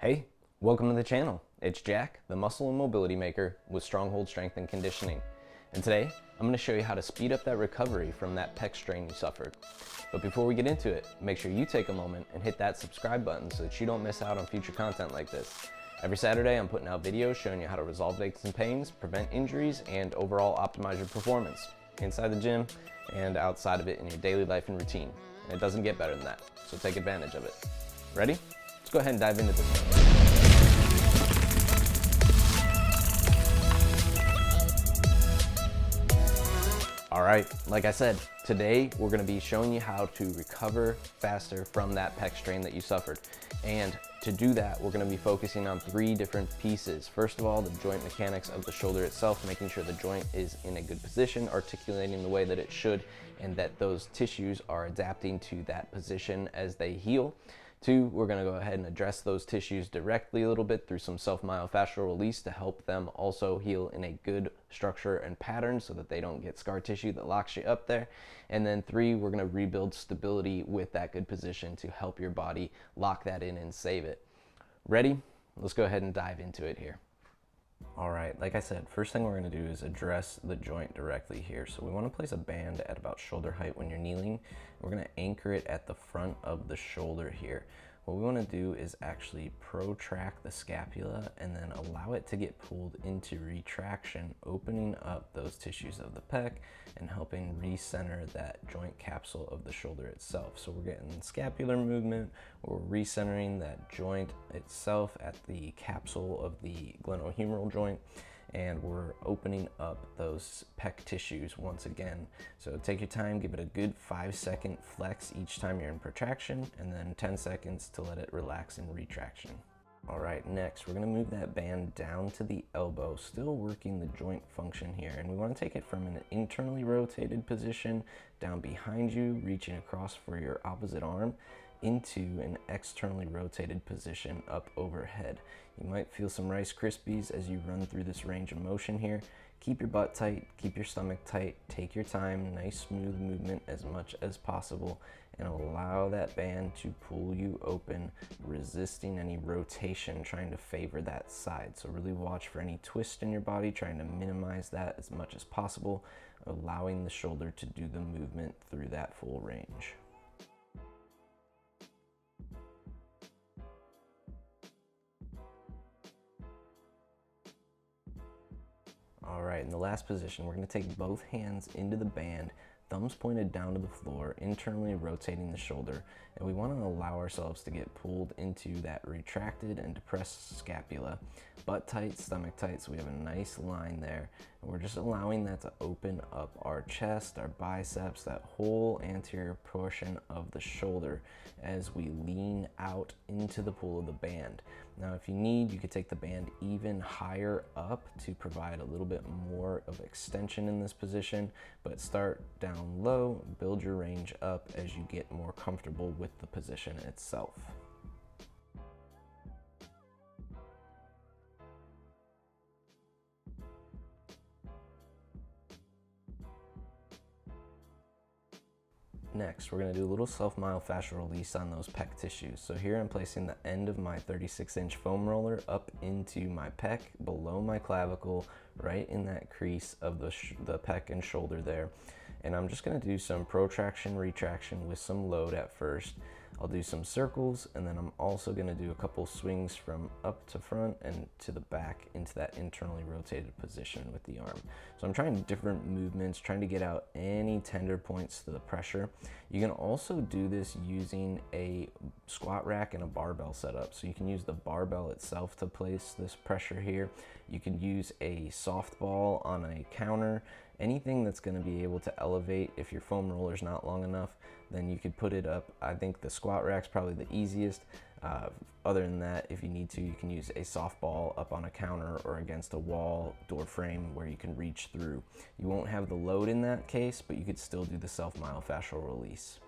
Hey, welcome to the channel. It's Jack, the muscle and mobility maker with Stronghold Strength and Conditioning. And today, I'm going to show you how to speed up that recovery from that pec strain you suffered. But before we get into it, make sure you take a moment and hit that subscribe button so that you don't miss out on future content like this. Every Saturday, I'm putting out videos showing you how to resolve aches and pains, prevent injuries, and overall optimize your performance inside the gym and outside of it in your daily life and routine. And it doesn't get better than that, so take advantage of it. Ready? Let's go ahead and dive into this one. All right, like I said, today we're gonna be showing you how to recover faster from that pec strain that you suffered. And to do that, we're gonna be focusing on three different pieces. First of all, the joint mechanics of the shoulder itself, making sure the joint is in a good position, articulating the way that it should, and that those tissues are adapting to that position as they heal. Two, we're going to go ahead and address those tissues directly a little bit through some self-myofascial release to help them also heal in a good structure and pattern so that they don't get scar tissue that locks you up there. And then three, we're going to rebuild stability with that good position to help your body lock that in and save it. Ready? Let's go ahead and dive into it here. All right, like I said, first thing we're going to do is address the joint directly here. So we want to place a band at about shoulder height when you're kneeling. We're going to anchor it at the front of the shoulder here. What we want to do is actually protract the scapula and then allow it to get pulled into retraction, opening up those tissues of the pec and helping recenter that joint capsule of the shoulder itself. So we're getting scapular movement, we're recentering that joint itself at the capsule of the glenohumeral joint, and we're opening up those pec tissues once again. So take your time, give it a good 5-second flex each time you're in protraction, and then 10 seconds to let it relax in retraction. All right, next we're gonna move that band down to the elbow, still working the joint function here. And we wanna take it from an internally rotated position down behind you, reaching across for your opposite arm, into an externally rotated position up overhead. You might feel some Rice Krispies as you run through this range of motion here. Keep your butt tight, keep your stomach tight, take your time, nice smooth movement as much as possible, and allow that band to pull you open, resisting any rotation, trying to favor that side. So really watch for any twist in your body, trying to minimize that as much as possible, allowing the shoulder to do the movement through that full range. All right, in the last position, we're gonna take both hands into the band, thumbs pointed down to the floor, internally rotating the shoulder, and we wanna allow ourselves to get pulled into that retracted and depressed scapula. Butt tight, stomach tight, so we have a nice line there. And we're just allowing that to open up our chest, our biceps, that whole anterior portion of the shoulder as we lean out into the pull of the band. Now, if you need, you could take the band even higher up to provide a little bit more of extension in this position, but start down low, build your range up as you get more comfortable with the position itself. Next, we're going to do a little self-myofascial release on those pec tissues. So here I'm placing the end of my 36-inch foam roller up into my pec, below my clavicle, right in that crease of the pec and shoulder there. And I'm just going to do some protraction, retraction with some load at first. I'll do some circles, and then I'm also going to do a couple swings from up to front and to the back into that internally rotated position with the arm. So I'm trying different movements, trying to get out any tender points to the pressure. You can also do this using a squat rack and a barbell setup. So you can use the barbell itself to place this pressure here. You can use a softball on a counter. Anything that's going to be able to elevate. If your foam roller is not long enough, then you could put it up. I think the squat rack's probably the easiest. Other than that, if you need to, you can use a softball up on a counter or against a wall door frame where you can reach through. You won't have the load in that case, but you could still do the self-myofascial release.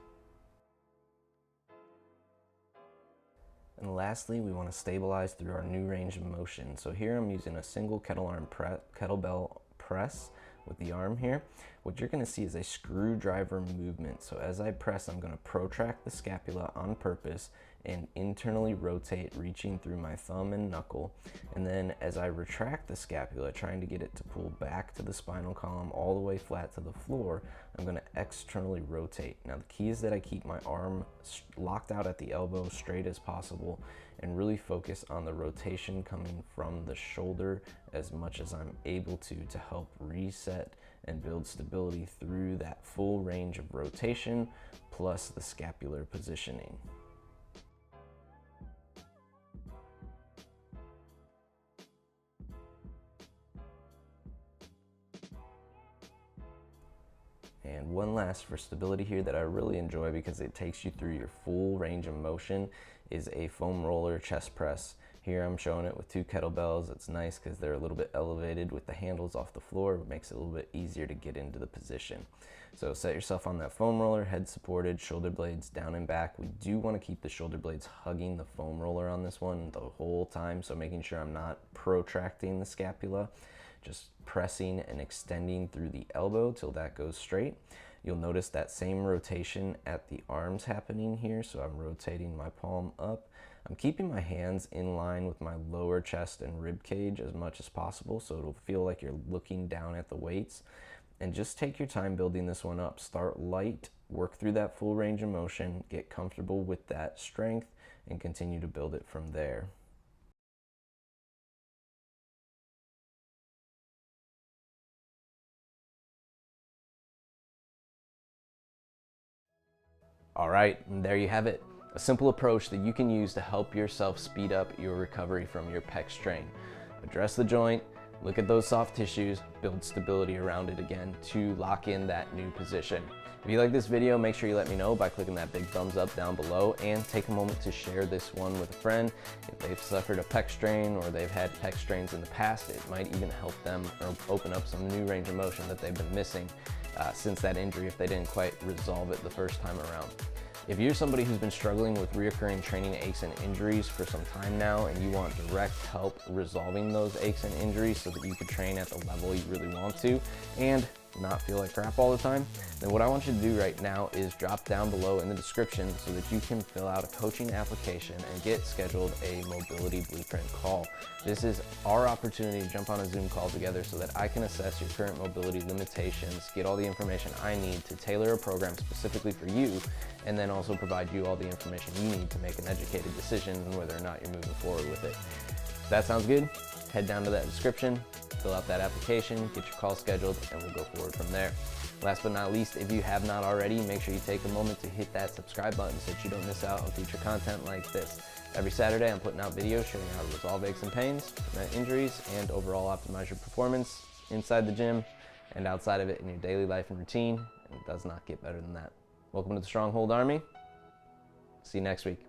And lastly, we want to stabilize through our new range of motion. So here I'm using a single kettlebell press with the arm here. What you're going to see is a screwdriver movement. So as I press, I'm going to protract the scapula on purpose and internally rotate, reaching through my thumb and knuckle. And then as I retract the scapula, trying to get it to pull back to the spinal column all the way flat to the floor, I'm gonna externally rotate. Now the key is that I keep my arm locked out at the elbow, straight as possible, and really focus on the rotation coming from the shoulder as much as I'm able to help reset and build stability through that full range of rotation plus the scapular positioning. And one last for stability here that I really enjoy because it takes you through your full range of motion is a foam roller chest press. Here I'm showing it with 2 kettlebells. It's nice because they're a little bit elevated with the handles off the floor. It makes it a little bit easier to get into the position. So set yourself on that foam roller, head supported, shoulder blades down and back. We do want to keep the shoulder blades hugging the foam roller on this one the whole time, so making sure I'm not protracting the scapula. Just pressing and extending through the elbow till that goes straight. You'll notice that same rotation at the arms happening here. So I'm rotating my palm up. I'm keeping my hands in line with my lower chest and rib cage as much as possible, so it'll feel like you're looking down at the weights. And just take your time building this one up. Start light, work through that full range of motion, get comfortable with that strength, and continue to build it from there. All right, and there you have it. A simple approach that you can use to help yourself speed up your recovery from your pec strain. Address the joint, look at those soft tissues, build stability around it again to lock in that new position. If you like this video, make sure you let me know by clicking that big thumbs up down below, and take a moment to share this one with a friend. If they've suffered a pec strain or they've had pec strains in the past, it might even help them or open up some new range of motion that they've been missing since that injury if they didn't quite resolve it the first time around. If you're somebody who's been struggling with reoccurring training aches and injuries for some time now, and you want direct help resolving those aches and injuries so that you can train at the level you really want to and not feel like crap all the time, then what I want you to do right now is drop down below in the description so that you can fill out a coaching application and get scheduled a mobility blueprint call. This is our opportunity to jump on a Zoom call together so that I can assess your current mobility limitations, get all the information I need to tailor a program specifically for you, and then also provide you all the information you need to make an educated decision on whether or not you're moving forward with it. If that sounds good, head down to that description, fill out that application, get your call scheduled, and we'll go forward from there. Last but not least, if you have not already, make sure you take a moment to hit that subscribe button so that you don't miss out on future content like this. Every Saturday, I'm putting out videos showing you how to resolve aches and pains, prevent injuries, and overall optimize your performance inside the gym and outside of it in your daily life and routine, and it does not get better than that. Welcome to the Stronghold Army. See you next week.